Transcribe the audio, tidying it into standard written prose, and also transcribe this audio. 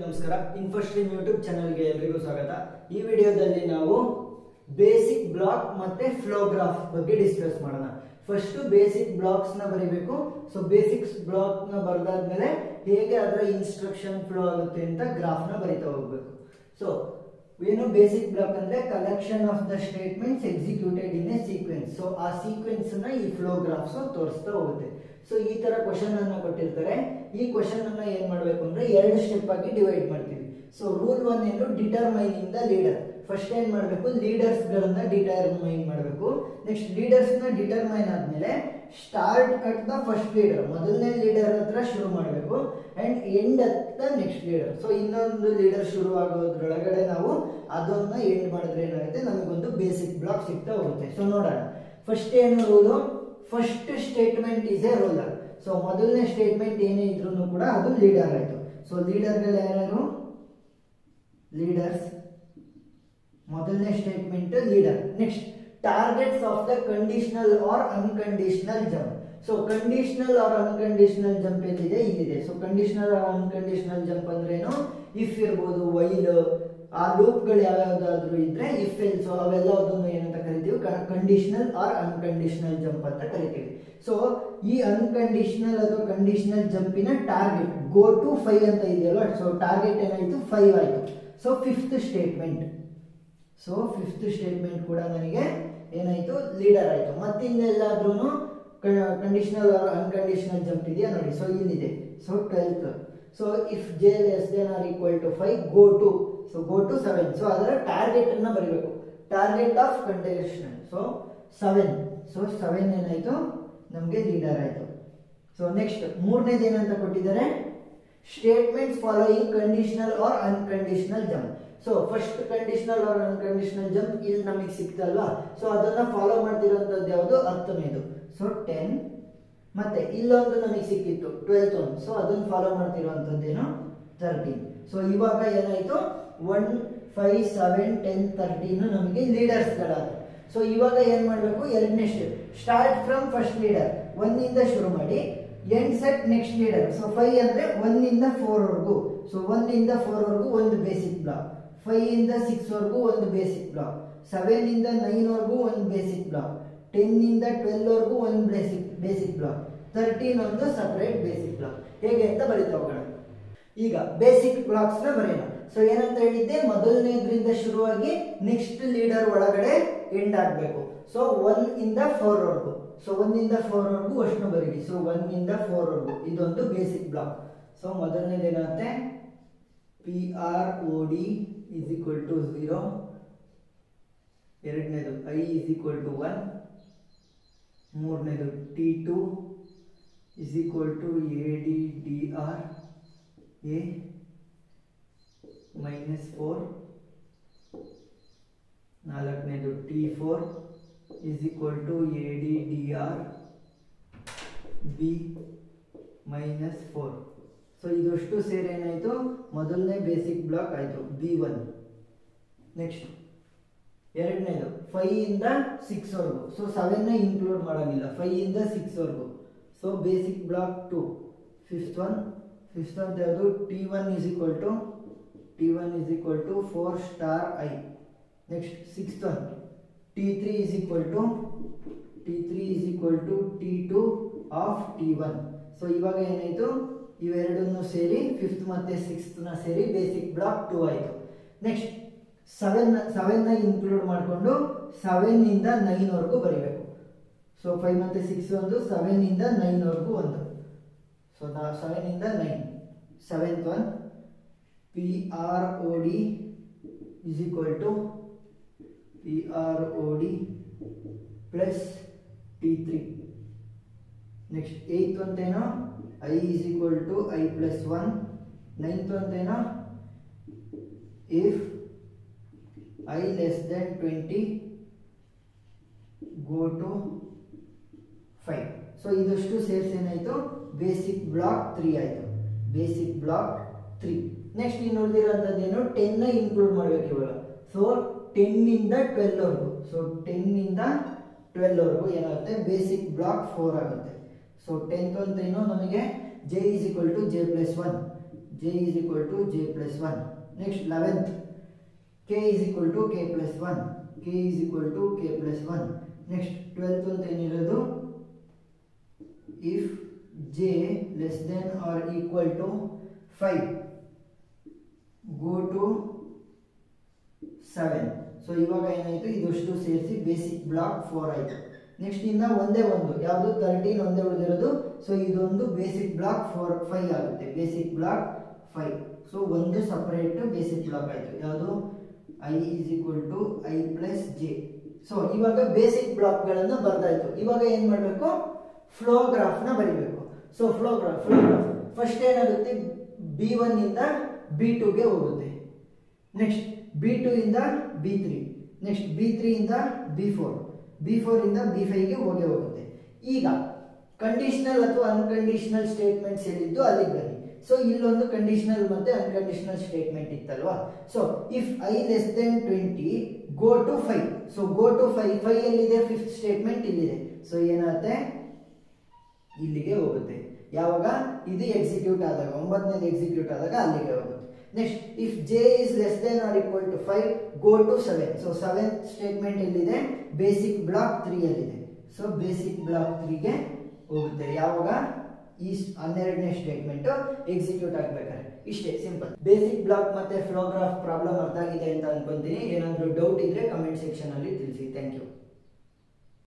ನಮಸ್ಕಾರ. ಇನ್ಫೋಸ್ಟ್ರೀಮ್ ಯೂಟ್ಯೂಬ್ ಚಾನೆಲ್ಗೆ ಎಲ್ಲರಿಗೂ ಸ್ವಾಗತ. ಈ ವಿಡಿಯೋದಲ್ಲಿ ನಾವು ಬೇಸಿಕ್ ಬ್ಲಾಕ್ ಮತ್ತೆ ಫ್ಲೋ ಗ್ರಾಫ್ ಬಗ್ಗೆ ಡಿಸ್ಕಸ್ ಮಾಡೋಣ. ಫಸ್ಟ್ ಬೇಸಿಕ್ ಬ್ಲಾಕ್ಸ್ ನ ಬರೀಬೇಕು. ಸೊ ಬೇಸಿಕ್ಸ್ ಬ್ಲಾಕ್ ನ ಬರೆದಾದ್ಮೇಲೆ ಹೇಗೆ ಅದರ ಇನ್ಸ್ಟ್ರಕ್ಷನ್ ಫ್ಲೋ ಆಗುತ್ತೆ ಅಂತ ಗ್ರಾಫ್ ನ ಬರಿತಾ ಹೋಗ್ಬೇಕು. ಸೊ ಏನು ಬೇಸಿಕ್ ಬ್ಲಾಕ್ ಅಂದ್ರೆ collection of the statements executed in a sequence. So ಆ ಸೀಕ್ವೆನ್ಸ್ ನ ಈ ಫ್ಲೋ ಗ್ರಾಫ್ಸ್ ತೋರಿಸ್ತಾ ಹೋಗುತ್ತೆ. ಸೊ ಈ ತರ ಕ್ವಶನ್ ಅನ್ನ ಕೊಟ್ಟಿರ್ತಾರೆ. ಈ ಕ್ವಶನ್ ಅನ್ನ ಏನ್ ಮಾಡ್ಬೇಕು ಅಂದ್ರೆ ಎರಡು ಸ್ಟೆಪ್ ಆಗಿ ಡಿವೈಡ್ ಮಾಡ್ತೀವಿ. ಸೊ ರೂಲ್ 1 ಏನು ಡಿಟರ್ಮೈನಿಂಗ್ ದ ಲೀಡರ್. ಫಸ್ಟ್ ಏನ್ ಮಾಡ್ಬೇಕು, ಲೀಡರ್ಸ್ ಗಳನ್ನ ಡಿಟರ್ಮೈನ್ ಮಾಡಬೇಕು. ನೆಕ್ಸ್ಟ್ ಲೀಡರ್ಸ್ ನ ಡಿಟರ್ಮೈನ್ ಆದ್ಮೇಲೆ start at the first leader, ಮೊದಲನೇ ಲೀಡರ್ ಹತ್ರ ಶುರು ಮಾಡಬೇಕು and end at the next leader. So ಇನ್ನೊಂದು ಲೀಡರ್ ಶುರು ಆಗೋದ್ರೊಳಗಡೆ ನಾವು ಅದನ್ನ ಎಂಡ್ ಮಾಡಿದ್ರೆ ಏನಾಗುತ್ತೆ, ನಮಗೊಂದು ಬೇಸಿಕ್ ಬ್ಲಾಕ್ ಸಿಗ್ತಾ ಹೋಗುತ್ತೆ. ಸೊ ನೋಡೋಣ. ಫಸ್ಟ್ ಏನು rule, first statement is A ruler. So ಮೊದಲನೇ ಸ್ಟೇಟ್ಮೆಂಟ್ ಏನೇ ಇದ್ರೂ ಕೂಡ ಅದು ಲೀಡರ್ ಆಯ್ತು. ಸೊ ಲೀಡರ್ಗಳು ಯಾರ್ಯಾರು, ಲೀಡರ್ಸ್, ಮೊದಲನೇ statement leader. Next targets of the conditional or unconditional jump. So conditional or unconditional jump ಎಲ್ಲಿದೆ, ಇಲ್ಲಿದೆ. So conditional or unconditional jump ಅಂದ್ರೆ ಏನು, ಇಫ್ ಇರ್ಬೋದು, ವೈಲ್, ಆ ಲೂಪ್ ಗಳು ಯಾವ್ಯಾವ್ದಾದ್ರು ಇದ್ರೆ ಇಫ್ ಎಲ್ಸ್ ಅವೆಲ್ಲದನ್ನು ಏನಂತ ಕರಿತೀವಿ, ಕಂಡೀಷನಲ್ ಆರ್ ಅನ್ಕಂಡೀಷನಲ್ ಜಂಪ್ ಅಂತ ಕರಿತೀವಿ. ಸೊ ಈ ಅನ್ಕಂಡೀಷನಲ್ ಅಥವಾ ಕಂಡೀಷನಲ್ ಜಂಪಿನ ಟಾರ್ಗೆಟ್ ಗೋ ಟು 5 ಅಂತ ಇದೆಯಲ್ವಾ. ಸೊ ಟಾರ್ಗೆಟ್ ಏನಾಯ್ತು, 5 ಆಯ್ತು. So fifth statement, so fifth statement ಕೂಡ ನನಗೆ ಏನಾಯ್ತು, ಲೀಡರ್ ಆಯ್ತು. ಮತ್ತಿನ್ನೆಲ್ಲಾದ್ರೂ ಕಂಡೀಷನಲ್ ಆರ್ ಅನ್ಕಂಡೀಷನಲ್ ಜಂಪ್ ಇದೆಯಾ ನೋಡಿ. ಸೊ ಇಲ್ಲಿದೆ. So 12th. So if j less than or equal to 5 go to, so go to 7. So ಅದರ ಟಾರ್ಗೆಟ್ ಅನ್ನ ಬರೀಬೇಕು, target of conditional. So 7. So 7 ಏನಾಯ್ತು, ನಮಗೆ ಲೀಡರ್ ಆಯ್ತು. ಸೊ ನೆಕ್ಸ್ಟ್ ಮೂರನೇದು ಏನಂತ ಕೊಟ್ಟಿದ್ದಾರೆ, statements following conditional or unconditional jump. So first conditional or unconditional jump ಇಲ್ಲಿ ನಮಗೆ ಸಿಕ್ತಲ್ವಾ. ಸೊ ಅದನ್ನ ಫಾಲೋ ಮಾಡ್ತಿರೋಂಥದ್ದು ಯಾವುದು, 10ನೇದು. ಸೊ 10. ಮತ್ತೆ ಇಲ್ಲೊಂದು ನಮಗೆ ಸಿಕ್ಕಿತ್ತು 12th ಒಂದು. ಸೊ ಅದನ್ನ ಫಾಲೋ ಮಾಡ್ತಿರುವಂತದ್ದೇನು, 13. ಸೊ ಇವಾಗ ಏನಾಯ್ತು, 1, 5, 7, 10, 13 ನಮಗೆ ಲೀಡರ್ಸ್ ಗಳಾದ್ರು. ಸೊ ಇವಾಗ ಏನ್ ಮಾಡ್ಬೇಕು, ಎರಡನೇ step, start from first leader, 1 ಇಂದ ಶುರು ಮಾಡಿ end set next leader. So 5 ಅಂದ್ರೆ 1 ಇಂದ 4 ವರೆಗೂ. ಸೊ 1 ಇಂದ 4 ವರೆಗೂ ಒಂದು ಬೇಸಿಕ್ ಬ್ಲಾಕ್, 5 ಇಂದ 6 ವರೆಗೂ ಒಂದು ಬೇಸಿಕ್ ಬ್ಲಾಕ್, 7 ಇಂದ 9 ವರೆಗೂ ಒಂದು ಬೇಸಿಕ್ ಬ್ಲಾಕ್, 10 ಇಂದ 12 ವರೆಗೂ ಒಂದು ಬೇಸಿಕ್ ಬ್ಲಾಕ್, 13 ಒಂದು ಸಪರೇಟ್ ಬೇಸಿಕ್ ಬ್ಲಾಕ್. ಹೇಗೆ ಅಂತ ಬರೀತಾ ಹೋಗೋಣ. ಈಗ ಬೇಸಿಕ್ ಬ್ಲಾಕ್ಸ್ ನ ಬರೆಯೋಣ. ಸೊ ಏನಂತ ಹೇಳಿದ್ದೆ, ಮೊದಲನೇದ್ರಿಂದ ಶುರುವಾಗಿ ನೆಕ್ಸ್ಟ್ ಲೀಡರ್ ಒಳಗಡೆ ಎಂಡ್ ಆಗ್ಬೇಕು. ಸೊ 1 ಇಂದ 4 ವರೆಗೂ. ಸೊ 1 ಇಂದ 4 ವರೆಗೂ ಅಷ್ಟು ಬರೀರಿ. ಸೊ 1 ಇಂದ 4 ವರೆಗೂ ಇದೊಂದು ಬೇಸಿಕ್ ಬ್ಲಾಕ್. ಸೊ ಮೊದಲನೇದೇನಾಗುತ್ತೆ, PROD is equal to 0. ಎರಡನೇದು I is equal to 1. ಮೂರನೇದು T2 is equal to ADDR A minus 4. ನಾಲ್ಕನೇದು T4 is equal to ADDR B minus 4. So ಇದಷ್ಟು ಸೇರಿ ಏನಾಯ್ತು, ಮೊದಲನೇ ಬೇಸಿಕ್ ಬ್ಲಾಕ್ ಆಯ್ತು, B1. ನೆಕ್ಸ್ಟ್ ಎರಡನೇದು 5 ಇಂದ 6 ವರೆಗೂ. ಸೊ 7 ನ ಇನ್ಕ್ಲೂಡ್ ಮಾಡೋಂಗಿಲ್ಲ, 5 ಇಂದ 6 ವರೆಗೂ. So basic block 2. Fifth one ಯಾವುದು, T1 is equal to 4 star I. Next sixth one T3 is equal to T2 of T1. So ಇವಾಗ ಏನಾಯ್ತು, ಇವೆರಡನ್ನು ಸೇರಿ ಫಿಫ್ತ್ ಮತ್ತೆ ಸಿಕ್ಸ್ತ್ ನ ಸೇರಿ ಬೇಸಿಕ್ ಬ್ಲಾಕ್ 2 ಆಯ್ತು. ನೆಕ್ಸ್ಟ್ 7 ನ ಇನ್ಕ್ಲೂಡ್ ಮಾಡಿಕೊಂಡು 7 ಇಂದ 9 ವರೆಗೂ ಬರೀಬೇಕು. ಸೊ 5 ಮತ್ತೆ 6 ಒಂದು, 7 ಇಂದ 9 ವರೆಗೂ ಒಂದು. ಸೊ 7 ಇಂದ 9. Seventh one PROD is equal to PROD plus T3. Next eighth ಅಂತೇನೋ I is equal to I plus 1. Ninth ಅಂತೇನೋ if I less than 20 go to 5. So ಇದಷ್ಟು ಸೇರ್ಸ್ ಏನಾಯ್ತು, ಬೇಸಿಕ್ ಬ್ಲಾಕ್ 3 ಆಯ್ತು, ಬೇಸಿಕ್ ಬ್ಲಾಕ್ 3. ನೆಕ್ಸ್ಟ್ ಇನ್ನು ಉಳಿದಿರೋಂಥದ್ದೇನು, 10 ನ include ಮಾಡ್ಬೇಕು ಇವಾಗ. ಸೊ 10 ಇಂದ 12 ವರೆಗೂ. ಸೊ 10 ಇಂದ 12 ವರೆಗೂ ಏನಾಗುತ್ತೆ, ಬೇಸಿಕ್ ಬ್ಲಾಕ್ 4 ಆಗುತ್ತೆ. ಸೊ 10th ಅಂತೇನು ನಮಗೆ J is equal to J plus 1. j is equal to j plus 1. Next 11th, k is equal to k plus 1, k is equal to k plus 1. Next 12th ಅಂತ ಏನಿರೋದು, if j less than or equal to 5 go to 7. So ಇವಾಗ ಏನಾಯಿತು, ಇದಷ್ಟು ಸೇರಿಸಿ basic block 4 ಆಯಿತು. Next ಇನ್ನ ಒಂದೇ ಒಂದು ಯಾವುದು 13 ಒಂದೇ ಉಳಿದಿರೋದು. ಸೊ ಇದೊಂದು ಬೇಸಿಕ್ ಬ್ಲಾಕ್ 5 ಆಗುತ್ತೆ, ಬೇಸಿಕ್ ಬ್ಲಾಕ್ 5. ಸೊ ಒಂದು ಸಪರೇಟ್ ಬೇಸಿಕ್ ಬ್ಲಾಕ್ ಆಯಿತು, ಯಾವುದು i is equal to i plus j. So ಇವಾಗ ಬೇಸಿಕ್ ಬ್ಲಾಕ್ಗಳನ್ನು ಬರ್ದಾಯ್ತು. ಇವಾಗ ಏನು ಮಾಡಬೇಕು, ಫ್ಲೋ ಗ್ರಾಫ್ನ ಬರೀಬೇಕು. ಸೊ ಫ್ಲೋ ಗ್ರಾಫ್ ಫಸ್ಟ್ ಏನಾಗುತ್ತೆ, B1 ಇಂದ B2ಗೆ ಹೋಗುತ್ತೆ. ನೆಕ್ಸ್ಟ್ B2 ಇಂದ B3, ನೆಕ್ಸ್ಟ್ B3 ಇಂದ B4, B4 ಇಂದ B5ಗೆ ಹೋಗುತ್ತೆ. ಈಗ ಕಂಡೀಷನಲ್ ಅಥವಾ ಅನ್ಕಂಡೀಷನಲ್ ಸ್ಟೇಟ್ಮೆಂಟ್ಸ್ ಹೇಳಿದ್ದು ಅಲ್ಲಿಗೆ ಬನ್ನಿ. ಸೊ ಇಲ್ಲೊಂದು ಕಂಡೀಷನಲ್ ಮತ್ತೆ ಅನ್ಕಂಡೀಷನಲ್ ಸ್ಟೇಟ್ಮೆಂಟ್ ಇತ್ತಲ್ವಾ. So if i less than 20 go to 5. So go to 5 ಎಲ್ಲಿದೆ, ಫಿಫ್ತ್ ಸ್ಟೇಟ್ಮೆಂಟ್ ಇಲ್ಲಿದೆ. ಸೊ ಏನಾಗುತ್ತೆ, ಇಲ್ಲಿಗೆ ಹೋಗುತ್ತೆ. ಯಾವಾಗ ಇದು ಎಕ್ಸಿಕ್ಯೂಟ್ ಆದಾಗ, 9ನೇದು ಎಕ್ಸಿಕ್ಯೂಟ್ ಆದಾಗ ಅಲ್ಲಿಗೆ ಹೋಗುತ್ತೆ. Next if j is less than or equal to 5 go to 7. So 7th statement ಎಲ್ಲಿದೆ, ಬೇಸಿಕ್ ಬ್ಲಾಕ್ 3 ಅಲ್ಲಿದೆ. ಸೊ ಬೇಸಿಕ್ ಬ್ಲಾಕ್ 3ಗೆ ಹೋಗುತ್ತೆ. ಯಾವಾಗ ಈ 12ನೇ ಸ್ಟೇಟ್ಮೆಂಟ್ ಎಕ್ಸಿಕ್ಯೂಟ್ ಆಗಬೇಕಾದ್ರೆ. ಇಷ್ಟೇ ಸಿಂಪಲ್. ಬೇಸಿಕ್ ಬ್ಲಾಕ್ ಮತ್ತೆ ಫ್ಲೋ ಗ್ರಾಫ್ ಪ್ರಾಬ್ಲಮ್ ಅರ್ಥ ಆಗಿದೆ ಅಂತ ಅನ್ಕೊಂತೀನಿ. ಏನಾದರೂ ಡೌಟ್ ಇದ್ರೆ ಕಮೆಂಟ್ ಸೆಕ್ಷನ್ ಅಲ್ಲಿ ತಿಳಿಸಿ. Thank you.